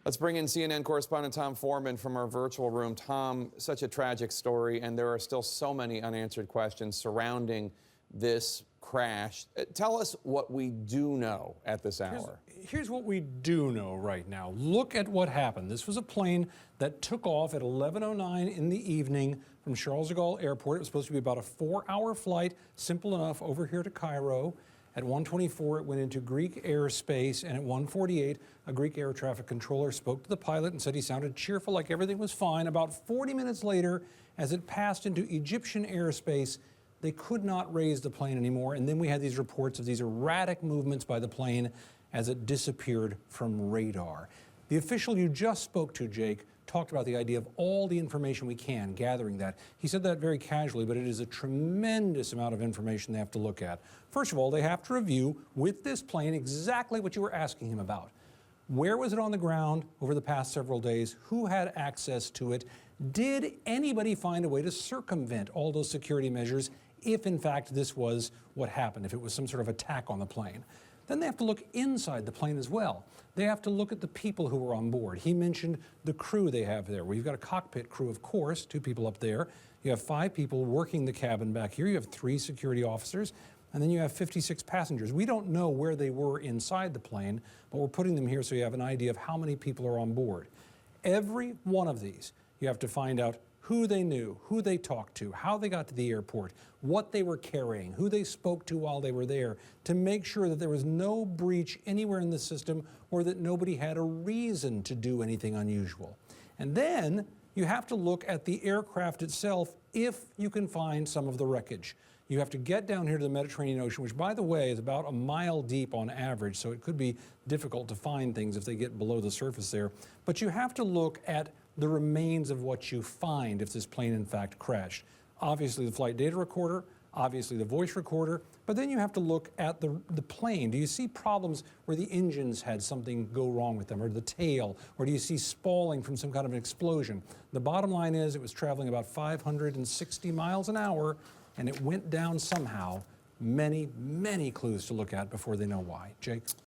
Let's bring in CNN correspondent Tom Foreman from our virtual room. Tom, such a tragic story, and there are still so many unanswered questions surrounding this crash. Tell us what we do know at this hour. Here's what we do know right now. Look at what happened. This was a plane that took off at 11:09 in the evening from Charles de Gaulle Airport. It was supposed to be about a 4-hour flight, simple enough, over here to Cairo. At 1:24, it went into Greek airspace, and at 1:48, a Greek air traffic controller spoke to the pilot and said he sounded cheerful, like everything was fine. About 40 minutes later, as it passed into Egyptian airspace, they could not raise the plane anymore, and then we had these reports of these erratic movements by the plane as it disappeared from radar. The official you just spoke to, Jake, talked about the idea of all the information we can, gathering that. He said that very casually, but it is a tremendous amount of information they have to look at. First of all, they have to review with this plane exactly what you were asking him about. Where was it on the ground over the past several days? Who had access to it? Did anybody find a way to circumvent all those security measures if, in fact, this was what happened, if it was some sort of attack on the plane? Then they have to look inside the plane as well. They have to look at the people who were on board. He mentioned the crew they have there. We've got a cockpit crew, of course, 2 people up there. You have 5 people working the cabin back here. You have 3 security officers. And then you have 56 passengers. We don't know where they were inside the plane, but we're putting them here so you have an idea of how many people are on board. Every one of these, you have to find out who they knew, who they talked to, how they got to the airport, what they were carrying, who they spoke to while they were there, to make sure that there was no breach anywhere in the system or that nobody had a reason to do anything unusual. And then you have to look at the aircraft itself if you can find some of the wreckage. You have to get down here to the Mediterranean Ocean, which, by the way, is about a mile deep on average, so it could be difficult to find things if they get below the surface there. But you have to look at the remains of what you find if this plane, in fact, crashed. Obviously, the flight data recorder, obviously the voice recorder, but then you have to look at the plane. Do you see problems where the engines had something go wrong with them, or the tail, or do you see spalling from some kind of an explosion? The bottom line is it was traveling about 560 miles an hour, and it went down somehow. Many, many clues to look at before they know why. Jake?